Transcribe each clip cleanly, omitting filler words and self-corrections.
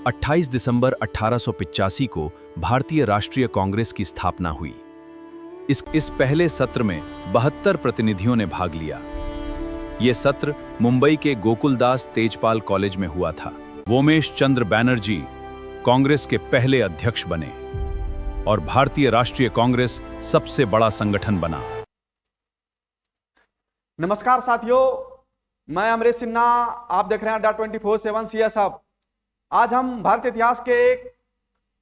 28 दिसंबर 1885 को भारतीय राष्ट्रीय कांग्रेस की स्थापना हुई। इस पहले सत्र में 72 प्रतिनिधियों ने भाग लिया। ये सत्र मुंबई के गोकुलदास तेजपाल कॉलेज में हुआ था। वोमेश चंद्र बैनर्जी कांग्रेस के पहले अध्यक्ष बने और भारतीय राष्ट्रीय कांग्रेस सबसे बड़ा संगठन बना। नमस्कार साथियों, मैं अमरीश सिन्हा, आप देख रहे हैं अड्डा 24/7 CS हब। आज हम भारतीय इतिहास के एक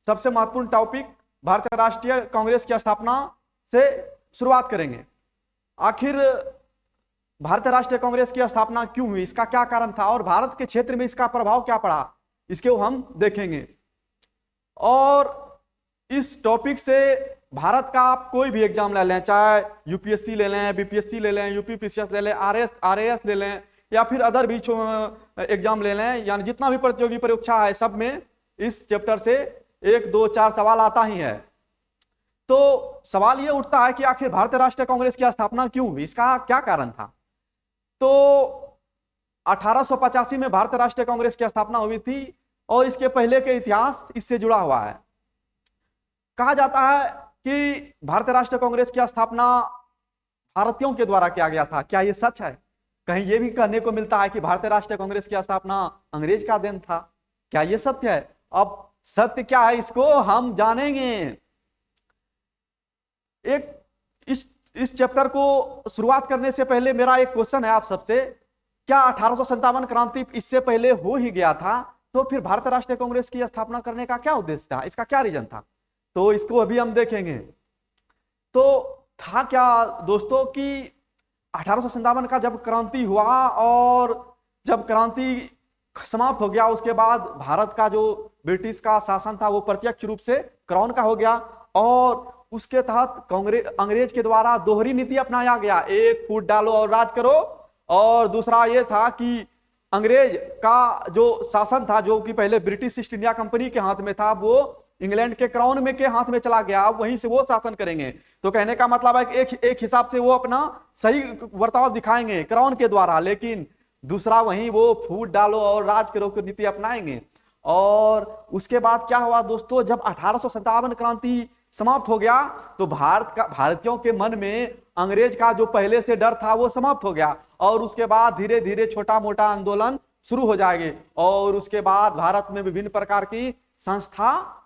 सबसे महत्वपूर्ण टॉपिक भारतीय राष्ट्रीय कांग्रेस की स्थापना से शुरुआत करेंगे। आखिर भारतीय राष्ट्रीय कांग्रेस की स्थापना क्यों हुई, इसका क्या कारण था और भारत के क्षेत्र में इसका प्रभाव क्या पड़ा, इसको हम देखेंगे। और इस टॉपिक से भारत का आप कोई भी एग्जाम ले लें, चाहे यूपीएससी ले लें, बीपीएससी ले लें, यूपी पीसीएस ले लें, आरएएस ले लें या फिर अदर भी एग्जाम ले लें, यानी जितना भी प्रतियोगी परीक्षा है सब में इस चैप्टर से 1, 2, 4 सवाल आता ही है। तो सवाल ये उठता है कि आखिर भारतीय राष्ट्रीय कांग्रेस की स्थापना क्यों हुई, इसका क्या कारण था। तो 1885 में भारतीय राष्ट्रीय कांग्रेस की स्थापना हुई थी और इसके पहले के इतिहास इससे जुड़ा हुआ है। कहा जाता है कि भारतीय राष्ट्रीय कांग्रेस की स्थापना भारतीयों के द्वारा किया गया था। क्या यह सच है? कहीं यह भी कहने को मिलता है कि भारतीय राष्ट्रीय कांग्रेस की स्थापना अंग्रेज का देन था। क्या यह सत्य है? अब सत्य क्या है इसको हम जानेंगे। एक इस चैप्टर को शुरुआत करने से पहले मेरा एक क्वेश्चन है आप सबसे, क्या 1857 क्रांति इससे पहले हो ही गया था? तो फिर भारतीय राष्ट्रीय कांग्रेस की स्थापना करने का क्या उद्देश्य था, इसका क्या रीजन था? तो इसको अभी हम देखेंगे। तो था क्या दोस्तों कि 1857 का जब क्रांति हुआ और जब क्रांति समाप्त हो गया, उसके बाद भारत का जो ब्रिटिश का शासन था वो प्रत्यक्ष रूप से क्राउन का हो गया और उसके तहत अंग्रेज के द्वारा दोहरी नीति अपनाया गया। एक फूट डालो और राज करो, और दूसरा ये था कि अंग्रेज का जो शासन था, जो कि पहले ब्रिटिश ईस्ट इंडिया कंपनी के हाथ में था, वो इंग्लैंड के क्राउन में के हाथ में चला गया। अब वहीं से वो शासन करेंगे। तो कहने का मतलब है कि एक हिसाब से वो अपना सही वर्ताव दिखाएंगे क्राउन के द्वारा, लेकिन दूसरा वहीं वो फूट डालो और राज करो की नीति अपनाएंगे। और उसके बाद क्या हुआ दोस्तों, जब 1857 क्रांति समाप्त हो गया तो भारतीयों के मन में अंग्रेज का जो पहले से डर था वो समाप्त हो गया और उसके बाद धीरे धीरे छोटा मोटा आंदोलन शुरू हो जाएंगे और उसके बाद भारत में विभिन्न प्रकार की संस्था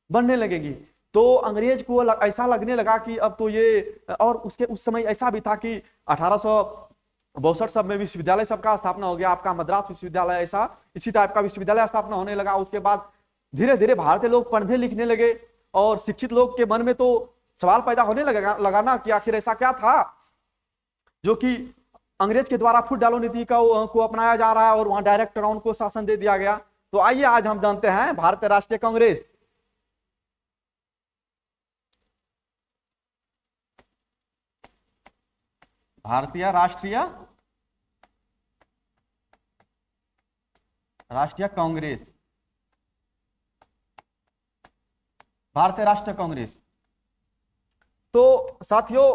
बनने लगेगी। तो अंग्रेज को ऐसा लगने लगा कि अब तो ये, और उस समय ऐसा भी था कि 1862 सब में विश्वविद्यालय सबका स्थापना हो गया। आपका मद्रास विश्वविद्यालय ऐसा इसी टाइप का विश्वविद्यालय स्थापना होने लगा। उसके बाद धीरे धीरे भारतीय लोग पढ़ने लिखने लगे और शिक्षित लोग के मन में तो सवाल पैदा होने लगाना कि आखिर ऐसा क्या था जो कि अंग्रेज के द्वारा फूट डालो नीति को अपनाया जा रहा है और वहां डायरेक्ट क्राउन को शासन दे दिया गया। तो आइए आज हम जानते हैं भारतीय राष्ट्रीय कांग्रेस। भारतीय राष्ट्रीय कांग्रेस, भारतीय राष्ट्रीय कांग्रेस। तो साथियों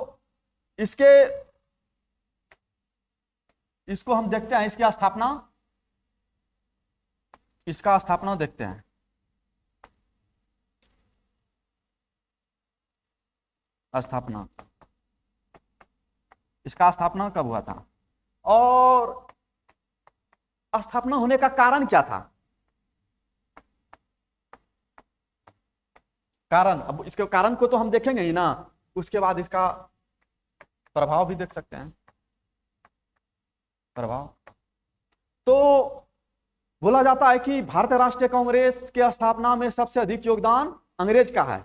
इसको हम देखते हैं, इसका स्थापना देखते हैं। इसका स्थापना कब हुआ था और स्थापना होने का कारण क्या था? कारण, अब इसके कारण को तो हम देखेंगे ही ना, उसके बाद इसका प्रभाव भी देख सकते हैं। प्रभाव तो बोला जाता है कि भारतीय राष्ट्रीय कांग्रेस के स्थापना में सबसे अधिक योगदान अंग्रेज का है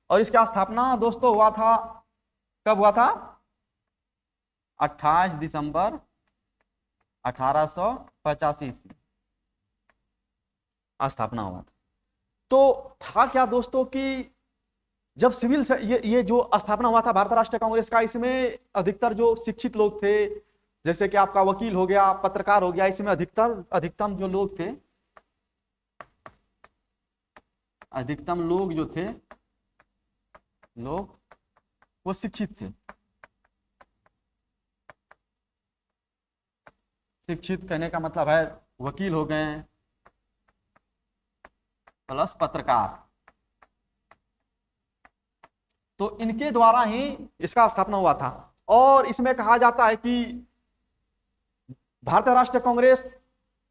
और इसका स्थापना दोस्तों हुआ था, कब हुआ था? 28 दिसंबर 1885 स्थापना हुआ था। तो था क्या दोस्तों कि जब सिविल से ये जो स्थापना हुआ था भारतीय राष्ट्रीय कांग्रेस का, इसमें अधिकतर जो शिक्षित लोग थे, जैसे कि आपका वकील हो गया, पत्रकार हो गया, इसमें अधिकतम जो लोग थे, अधिकतम लोग जो थे वो शिक्षित थे। शिक्षित कहने का मतलब है वकील हो गए, प्लस पत्रकार, तो इनके द्वारा ही इसका स्थापना हुआ था। और इसमें कहा जाता है कि भारतीय राष्ट्रीय कांग्रेस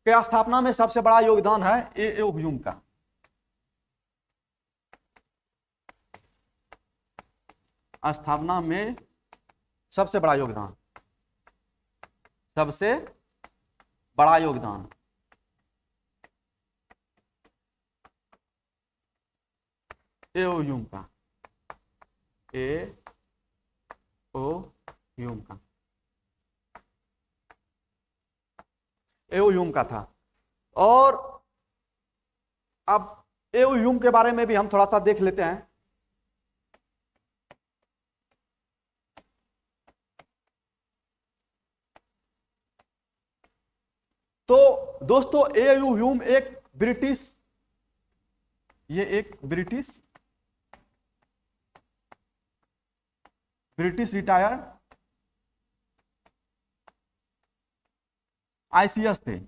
के स्थापना में सबसे बड़ा योगदान है ए ह्यूम का। स्थापना में सबसे बड़ा योगदान, सबसे बड़ा योगदान ए ह्यूम का, ए ओ ह्यूम का, ए ह्यूम का था। और अब ए ह्यूम के बारे में भी हम थोड़ा सा देख लेते हैं। तो दोस्तों ए ह्यूम एक ब्रिटिश, ये एक ब्रिटिश रिटायर्ड आईसीएस थे,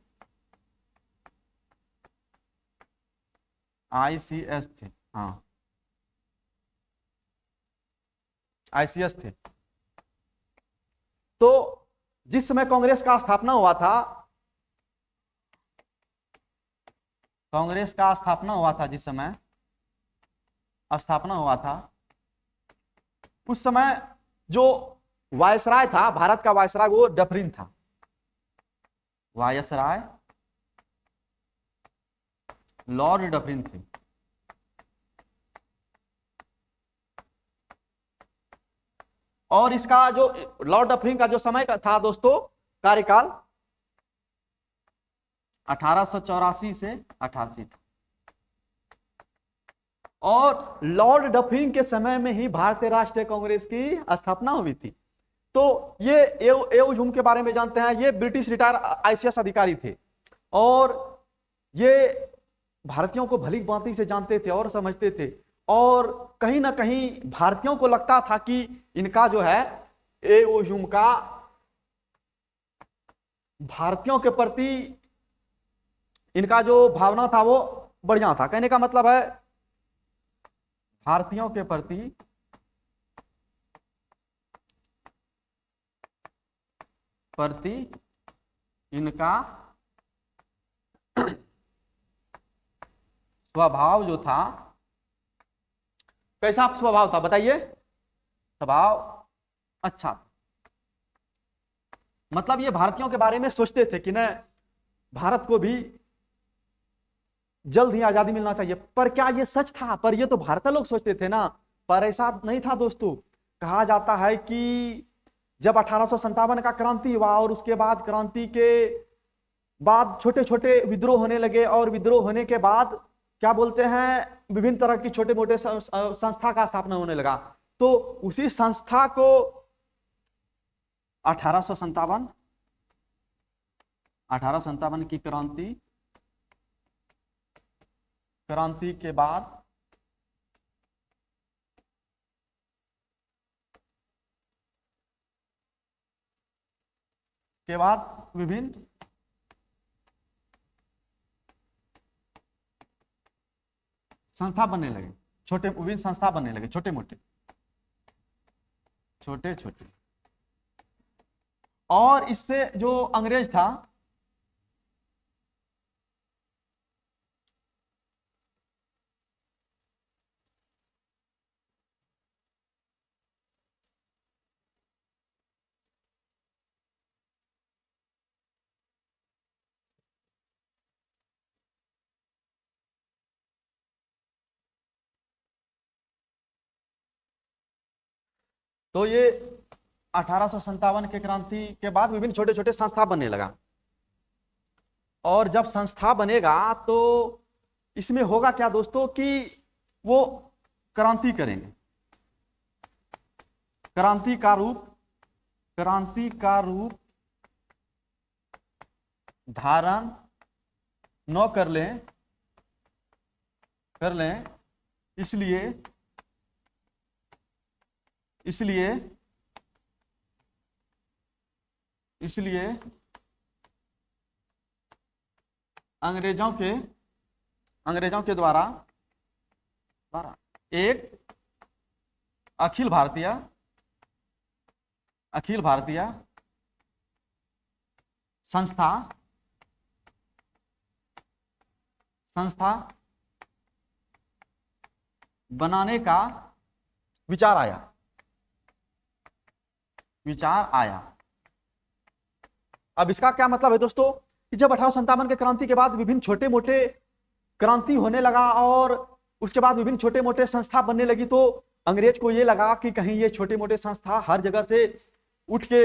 आईसीएस थे, हाँ आईसीएस थे। तो जिस समय कांग्रेस का स्थापना हुआ था, कांग्रेस का स्थापना हुआ था, जिस समय स्थापना हुआ था, उस समय जो वायसराय था, भारत का वायसराय, वो डफरिन था, वायसराय लॉर्ड डफरिन थे। और इसका जो लॉर्ड डफरिन का जो समय का था दोस्तों, कार्यकाल 1884 से 88 था। और लॉर्ड डफरिन के समय में ही भारतीय राष्ट्रीय कांग्रेस की स्थापना हुई थी। तो ये ए ह्यूम के बारे में जानते हैं, ये ब्रिटिश रिटायर आईसीएस अधिकारी थे और ये भारतीयों को भली भांति से जानते थे और समझते थे। और कहीं ना कहीं भारतीयों को लगता था कि इनका जो है ए ह्यूम का भारतीयों के प्रति इनका जो भावना था वो बढ़िया था। कहने का मतलब है भारतीयों के प्रति इनका स्वभाव जो था, कैसा स्वभाव था बताइए? स्वभाव अच्छा, मतलब ये भारतीयों के बारे में सोचते थे कि न भारत को भी जल्द ही आजादी मिलना चाहिए। पर क्या ये सच था? पर ये तो भारतीय लोग सोचते थे ना, पर ऐसा नहीं था दोस्तों। कहा जाता है कि जब 1857 का क्रांति हुआ और उसके बाद क्रांति के बाद छोटे छोटे विद्रोह होने लगे, और विद्रोह होने के बाद क्या बोलते हैं, विभिन्न तरह की छोटे मोटे संस्था का स्थापना होने लगा। तो उसी संस्था को 1857 की क्रांति के बाद विभिन्न संस्था बनने लगे, विभिन्न संस्था बनने लगे, छोटे छोटे। और इससे जो अंग्रेज था, तो ये 1857 के क्रांति के बाद विभिन्न छोटे छोटे संस्था बनने लगा। और जब संस्था बनेगा तो इसमें होगा क्या दोस्तों कि वो क्रांति करेंगे, क्रांति का रूप धारण न कर लें, इसलिए अंग्रेजों के द्वारा एक अखिल भारतीय संस्था बनाने का विचार आया। अब इसका क्या मतलब है दोस्तों कि जब 1857 के क्रांति के बाद विभिन्न छोटे मोटे क्रांति होने लगा और उसके बाद विभिन्न छोटे मोटे संस्था बनने लगी, तो अंग्रेज को ये लगा कि कहीं ये छोटे मोटे संस्था हर जगह से उठ के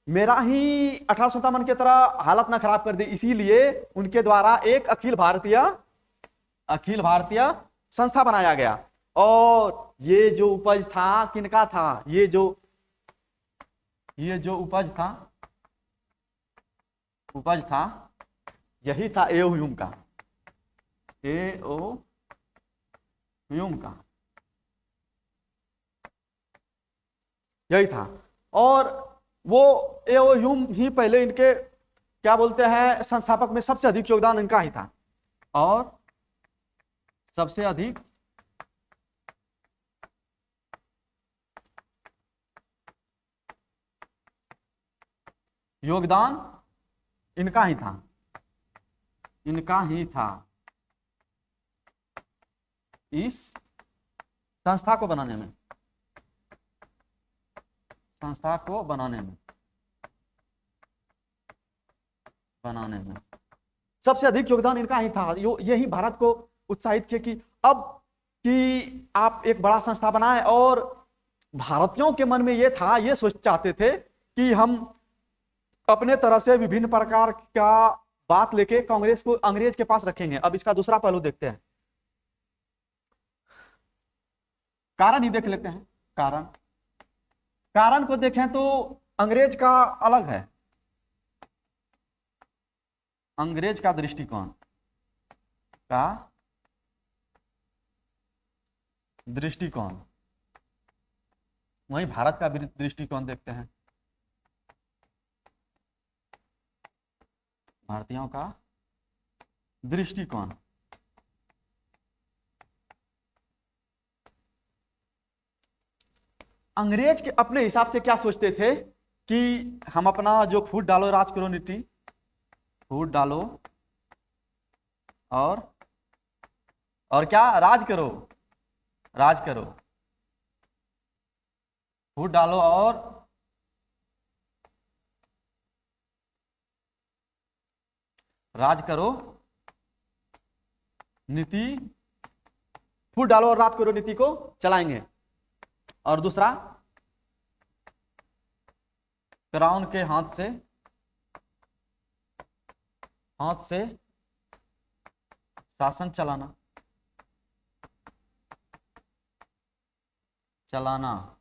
मेरा ही 1857 की तरह हालत ना खराब कर दे, इसीलिए उनके द्वारा एक अखिल भारतीय संस्था बनाया गया। और ये जो उपज था किनका था, ये जो उपज था यही था एओ ह्यूम का, यही था। और वो एओ ह्यूम ही पहले इनके क्या बोलते हैं संस्थापक में सबसे अधिक योगदान इनका ही था। और सबसे अधिक योगदान इनका ही था इस संस्था को बनाने में सबसे अधिक योगदान इनका ही था। यही भारत को उत्साहित किया कि अब कि आप एक बड़ा संस्था बनाएं। और भारतीयों के मन में ये था, ये चाहते थे कि हम अपने तरह से विभिन्न प्रकार का बात लेके कांग्रेस को अंग्रेज के पास रखेंगे। अब इसका दूसरा पहलू देखते हैं, कारण ही देख लेते हैं। कारण को देखें तो अंग्रेज का अलग है, अंग्रेज का दृष्टिकोण वहीं भारत का दृष्टिकोण देखते हैं। भारतीयों का दृष्टिकोण अंग्रेज के अपने हिसाब से क्या सोचते थे कि हम अपना जो फूट डालो राज करो नीति, फूट डालो और क्या राज करो, फूट डालो और राज करो नीति, फूट डालो और राज करो नीति को चलाएंगे। और दूसरा, क्राउन के हाथ से शासन चलाना।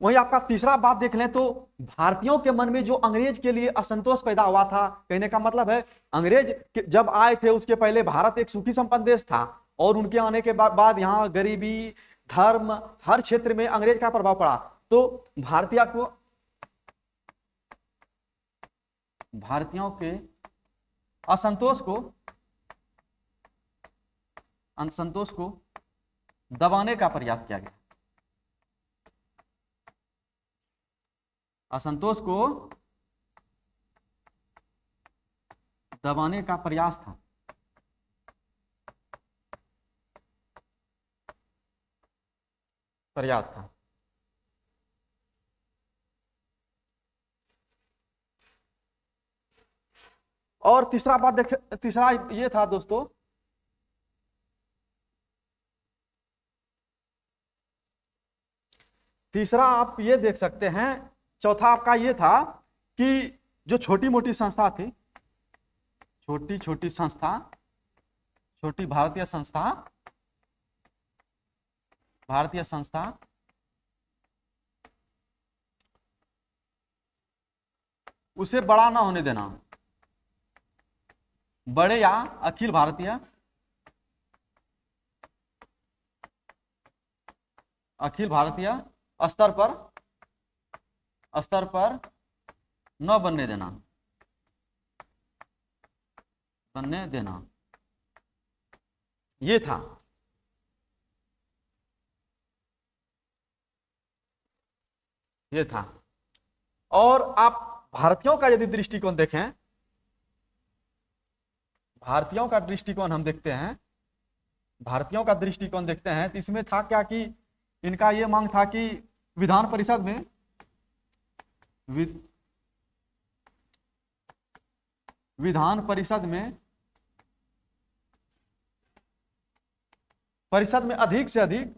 वही आपका तीसरा बात देख लें तो भारतीयों के मन में जो अंग्रेज के लिए असंतोष पैदा हुआ था, कहने का मतलब है अंग्रेज जब आए थे उसके पहले भारत एक सुखी संपन्न देश था, और उनके आने के बाद यहाँ गरीबी, धर्म, हर क्षेत्र में अंग्रेज का प्रभाव पड़ा। तो भारतीयों के असंतोष को दबाने का प्रयास किया गया। असंतोष को दबाने का प्रयास था। और तीसरा ये था दोस्तों, तीसरा आप ये देख सकते हैं, चौथा आपका ये था कि जो छोटी मोटी संस्था थी, छोटी भारतीय संस्था उसे बड़ा ना होने देना। बड़े या अखिल भारतीय स्तर पर न बनने देना। ये था। ये था। और आप भारतीयों का यदि दृष्टिकोण देखें, भारतीयों का दृष्टिकोण हम देखते हैं, भारतीयों का दृष्टिकोण देखते हैं तो इसमें था क्या कि इनका ये मांग था कि विधान परिषद में विधान परिषद में अधिक से अधिक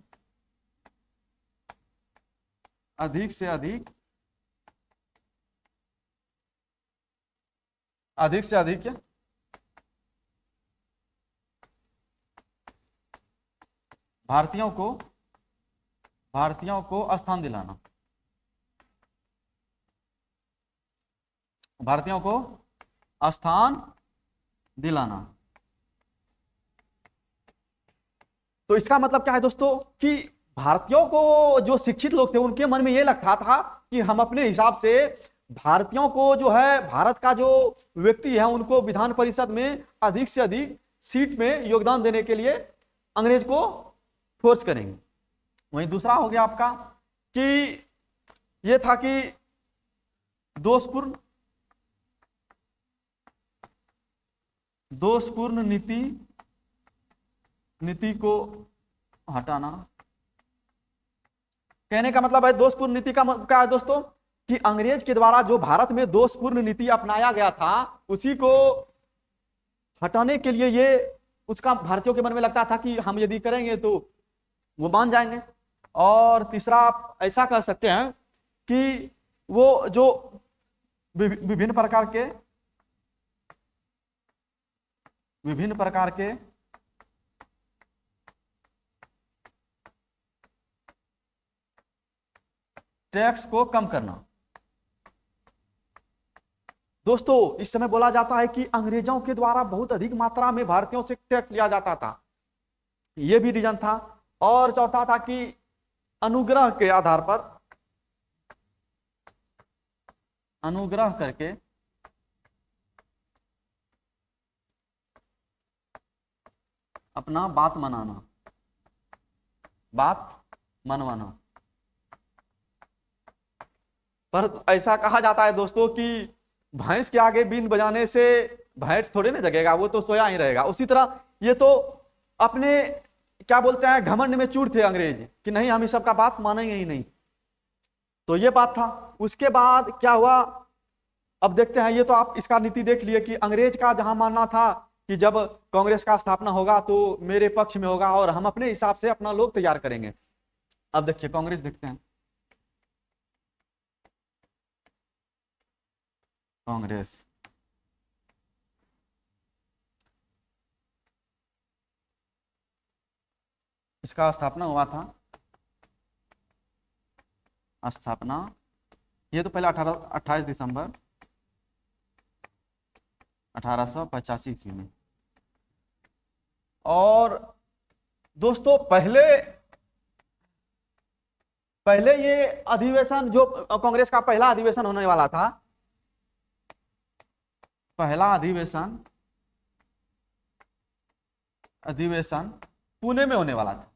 अधिक से अधिक अधिक से अधिक क्या भारतीयों को स्थान दिलाना, भारतीयों को स्थान दिलाना। तो इसका मतलब क्या है दोस्तों कि भारतीयों को, जो शिक्षित लोग थे, उनके मन में यह लगता था कि हम अपने हिसाब से भारतीयों को जो है, भारत का जो व्यक्ति है, उनको विधान परिषद में अधिक से अधिक सीट में योगदान देने के लिए अंग्रेज को फोर्स करेंगे। वहीं दूसरा हो गया आपका कि यह था कि दोषपूर्ण नीति को हटाना। कहने का मतलब है, दोषपूर्ण नीति का क्या है दोस्तों कि अंग्रेज के द्वारा जो भारत में दोषपूर्ण नीति अपनाया गया था, उसी को हटाने के लिए ये उसका भारतीयों के मन में लगता था कि हम यदि करेंगे तो वो मान जाएंगे। और तीसरा आप ऐसा कह सकते हैं कि वो जो विभिन्न प्रकार के टैक्स को कम करना। दोस्तों इस समय बोला जाता है कि अंग्रेजों के द्वारा बहुत अधिक मात्रा में भारतीयों से टैक्स लिया जाता था, यह भी रीजन था। और चौथा था कि अनुग्रह के आधार पर, अनुग्रह करके अपना बात मनवाना। पर ऐसा कहा जाता है दोस्तों कि भैंस के आगे बीन बजाने से भैंस थोड़े ना जगेगा, वो तो सोया ही रहेगा। उसी तरह ये तो अपने क्या बोलते हैं, घमंड में चूर थे अंग्रेज कि नहीं, हम इस सब का बात मानेंगे ही नहीं। तो ये बात था। उसके बाद क्या हुआ, अब देखते हैं। ये तो आप इसका नीति देख लिए कि अंग्रेज का जहां मानना था कि जब कांग्रेस का स्थापना होगा तो मेरे पक्ष में होगा और हम अपने हिसाब से अपना लोग तैयार करेंगे। अब देखिए कांग्रेस देखते हैं। कांग्रेस इसका स्थापना हुआ था, स्थापना ये तो पहले 28 दिसंबर 1885 ईस्वी में। और दोस्तों पहले ये अधिवेशन, जो कांग्रेस का पहला अधिवेशन होने वाला था, पहला अधिवेशन पुणे में होने वाला था।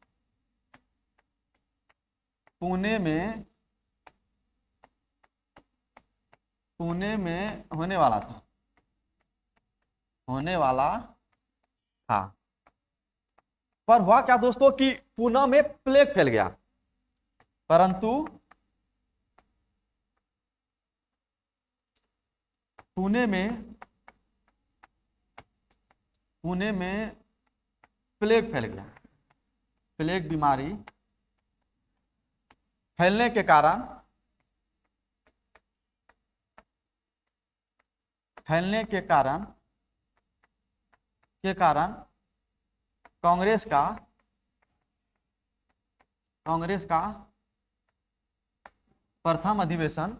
पुणे में होने वाला था। पर हुआ क्या दोस्तों कि पुणे में प्लेग फैल गया, परंतु पुणे में प्लेग फैल गया। प्लेग बीमारी फैलने के कारण कांग्रेस का प्रथम अधिवेशन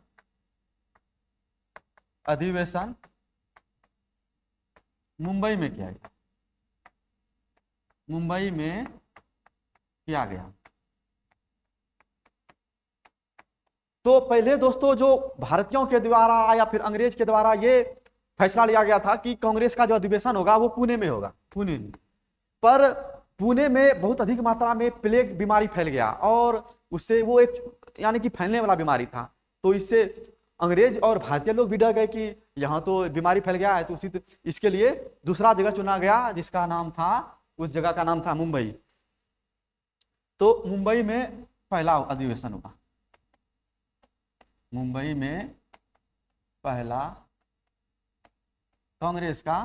मुंबई में किया गया। तो पहले दोस्तों जो भारतीयों के द्वारा या फिर अंग्रेज के द्वारा ये फैसला लिया गया था कि कांग्रेस का जो अधिवेशन होगा वो पुणे में होगा, पुणे में। पर पुणे में बहुत अधिक मात्रा में प्लेग बीमारी फैल गया और उससे वो एक यानी कि फैलने वाला बीमारी था। तो इससे अंग्रेज और भारतीय लोग भी डर गए कि यहाँ तो बीमारी फैल गया है, तो इसके लिए दूसरा जगह चुना गया जिसका नाम था, उस जगह का नाम था मुंबई। तो मुंबई में पहला अधिवेशन हुआ, मुंबई में पहला कांग्रेस का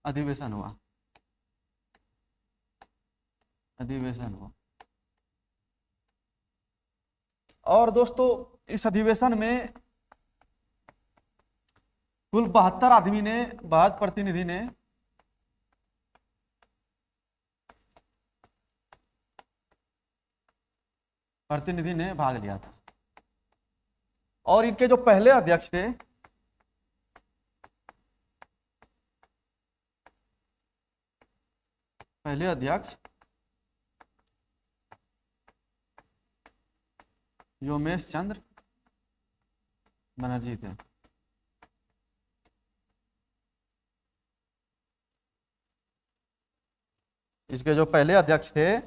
अधिवेशन हुआ, और दोस्तों इस अधिवेशन में कुल 72 आदमी ने, 72 प्रतिनिधि ने भाग लिया था। और इनके जो पहले अध्यक्ष थे, योमेश चंद्र बनर्जी थे। इसके जो पहले अध्यक्ष थे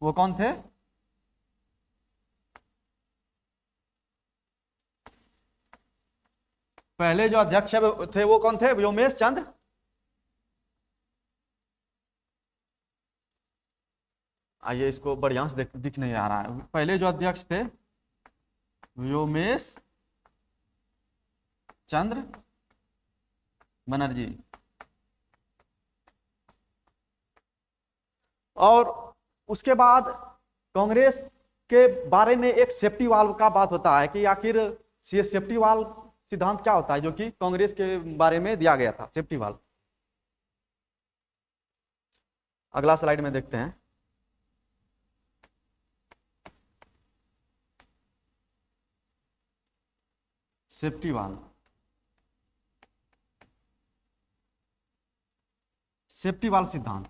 वो कौन थे? पहले जो अध्यक्ष थे वो कौन थे? योमेश चंद्र, आइए इसको बढ़िया से दिख नहीं आ रहा है। पहले जो अध्यक्ष थे योमेश चंद्र बनर्जी, और उसके बाद कांग्रेस के बारे में एक सेफ्टी वाल्व का बात होता है कि आखिर सेफ्टी वाल्व सिद्धांत क्या होता है, जो कि कांग्रेस के बारे में दिया गया था, सेफ्टी वाल्व। अगला स्लाइड में देखते हैं। सेफ्टी वाल्व, सिद्धांत,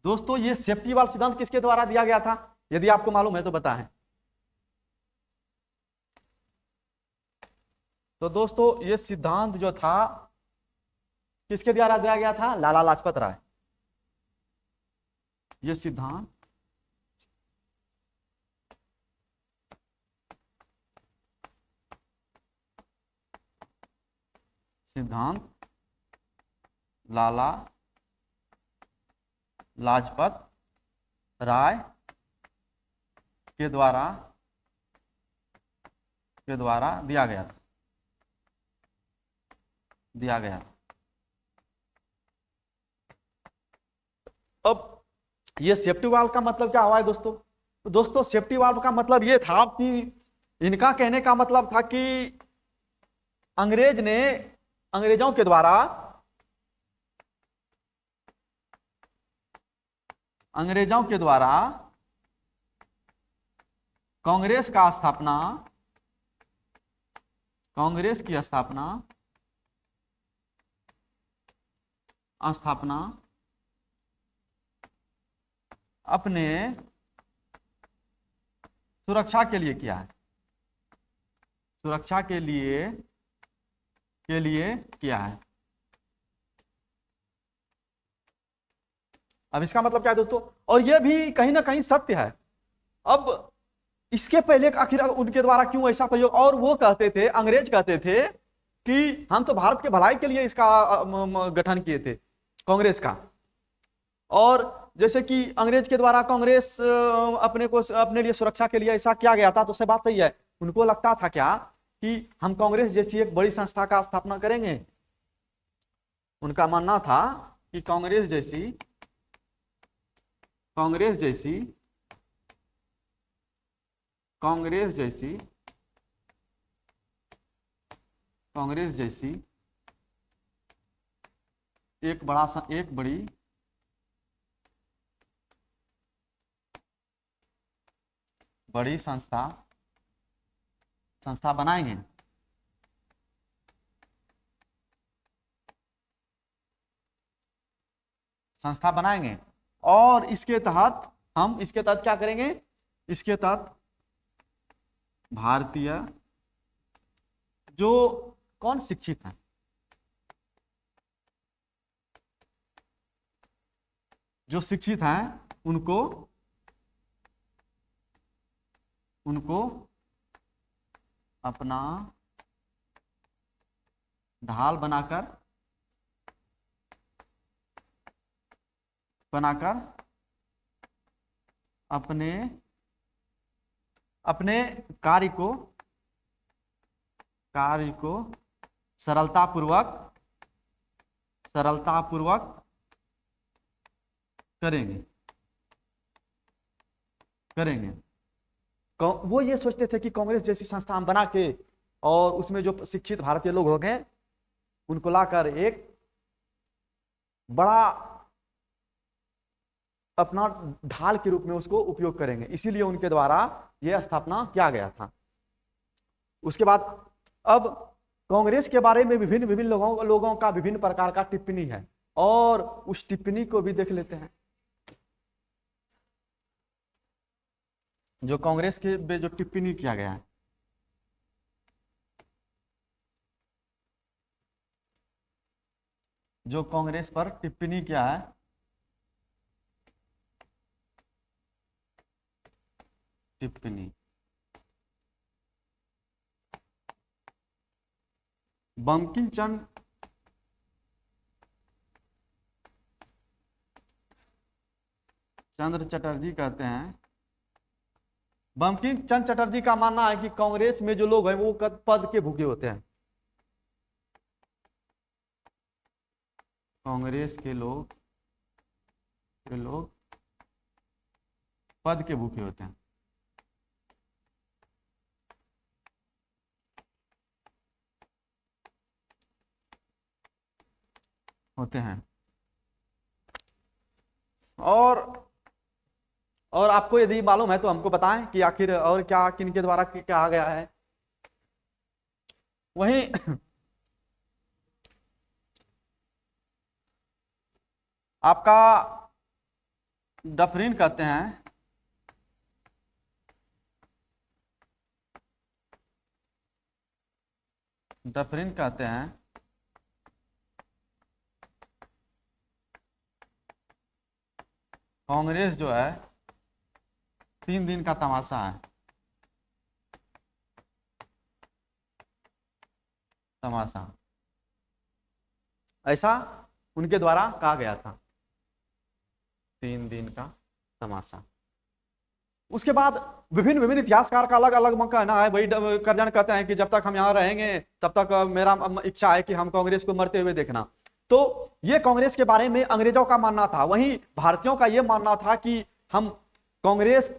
दोस्तों ये सेफ्टी वाल्व सिद्धांत किसके द्वारा दिया गया था, यदि आपको मालूम है तो बताएं। तो दोस्तों ये सिद्धांत जो था किसके द्वारा दिया गया था? लाला लाजपत राय। ये सिद्धांत लाला लाजपत राय के द्वारा दिया गया था। अब ये सेफ्टी वाल्व का मतलब क्या हुआ है दोस्तों? तो दोस्तों सेफ्टी वाल्व का मतलब ये था कि इनका कहने का मतलब था कि अंग्रेजों के द्वारा कांग्रेस की स्थापना अपने सुरक्षा के लिए किया है, किया है। अब इसका मतलब क्या है दोस्तों? और यह भी कहीं ना कहीं सत्य है। अब इसके पहले आखिर उनके द्वारा क्यों ऐसा प्रयोग? और वो कहते थे, अंग्रेज कहते थे कि हम तो भारत के भलाई के लिए इसका गठन किए थे, कांग्रेस का। और जैसे कि अंग्रेज के द्वारा कांग्रेस अपने लिए सुरक्षा के लिए ऐसा किया गया था, तो उससे बात सही है। उनको लगता था क्या कि हम कांग्रेस जैसी एक बड़ी संस्था का स्थापना करेंगे। उनका मानना था कि कांग्रेस जैसी एक बड़ी संस्था बनाएंगे। और इसके तहत हम इसके तहत क्या करेंगे, इसके तहत भारतीय जो कौन शिक्षित हैं, जो शिक्षित हैं उनको उनको अपना ढाल बनाकर अपने अपने कार्य को सरलतापूर्वक करेंगे। वो ये सोचते थे कि कांग्रेस जैसी संस्था हम बना के और उसमें जो शिक्षित भारतीय लोग हो गए उनको लाकर एक बड़ा अपना ढाल के रूप में उसको उपयोग करेंगे, इसीलिए उनके द्वारा यह स्थापना किया गया था। उसके बाद अब कांग्रेस के बारे में विभिन्न लोगों का विभिन्न प्रकार का टिप्पणी है और उस टिप्पणी को भी देख लेते हैं। जो कांग्रेस के पे जो टिप्पणी किया गया है, जो कांग्रेस पर टिप्पणी किया है, टिप्पणी बंकिम चंद्र चटर्जी कहते हैं, बंकिम चंद्र चटर्जी का मानना है कि कांग्रेस में जो लोग हैं वो पद के भूखे होते हैं। कांग्रेस के लोग पद के भूखे होते हैं। और आपको यदि मालूम है तो हमको बताएं कि आखिर और क्या किनके द्वारा क्या गया है। वहीं आपका डफरिन कहते हैं, कांग्रेस जो है 3 दिन का तमाशा है। ऐसा उनके द्वारा कहा गया था, 3 दिन का तमाशा। उसके बाद विभिन्न इतिहासकार का अलग अलग कहना है। वही करजन कहते हैं कि जब तक हम यहाँ रहेंगे तब तक मेरा इच्छा है कि हम कांग्रेस को मरते हुए देखना। तो ये कांग्रेस के बारे में अंग्रेजों का मानना था, वहीं भारतीयों का ये मानना था कि हम कांग्रेस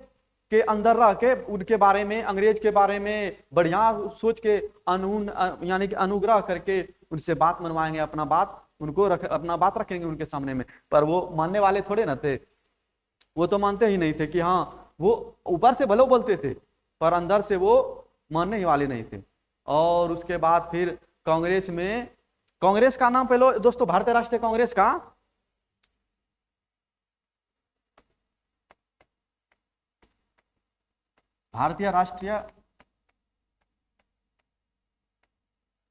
के अंदर रह के उनके बारे में, अंग्रेज के बारे में बढ़िया सोच के यानी कि अनुग्रह करके उनसे बात मनवाएंगे, अपना बात रखेंगे उनके सामने में। पर वो मानने वाले थोड़े ना थे, वो तो मानते ही नहीं थे कि हाँ, वो ऊपर से भले बोलते थे पर अंदर से वो मानने ही वाले नहीं थे। और उसके बाद फिर कांग्रेस का नाम पहले दोस्तों, भारतीय राष्ट्रीय कांग्रेस का भारतीय राष्ट्रीय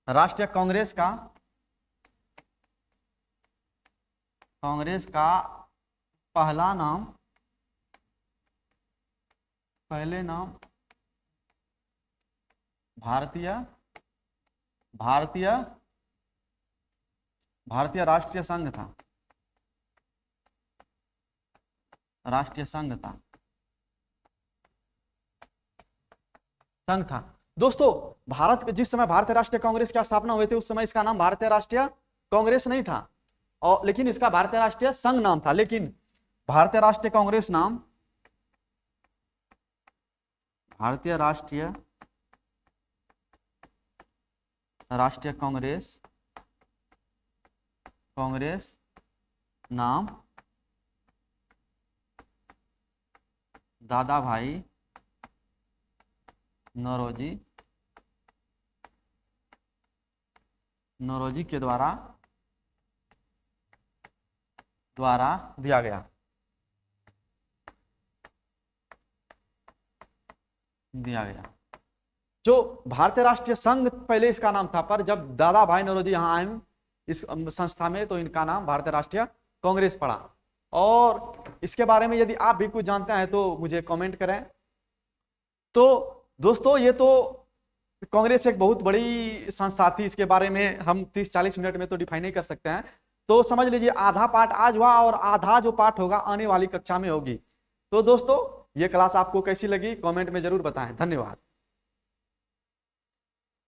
कांग्रेस का पहले नाम भारतीय राष्ट्रीय संघ था। दोस्तों, जिस समय भारतीय राष्ट्रीय कांग्रेस की स्थापना हुई थी उस समय इसका नाम भारतीय राष्ट्रीय कांग्रेस नहीं था, और लेकिन इसका भारतीय राष्ट्रीय संघ नाम था। लेकिन भारतीय राष्ट्रीय कांग्रेस नाम भारतीय राष्ट्रीय कांग्रेस नाम दादा भाई नौरोजी के द्वारा दिया गया। दिया गया। जो भारतीय राष्ट्रीय संघ पहले इसका नाम था, पर जब दादा भाई नौरोजी यहाँ आए इस संस्था में तो इनका नाम भारतीय राष्ट्रीय कांग्रेस पड़ा। और इसके बारे में यदि आप भी कुछ जानते हैं तो मुझे कमेंट करें। तो दोस्तों ये तो कांग्रेस एक बहुत बड़ी संस्था थी, इसके बारे में हम 30-40 मिनट में तो डिफाइन नहीं कर सकते हैं। तो समझ लीजिए आधा पाठ आज हुआ और आधा जो पाठ होगा आने वाली कक्षा में होगी। तो दोस्तों ये क्लास आपको कैसी लगी कमेंट में जरूर बताएं। धन्यवाद।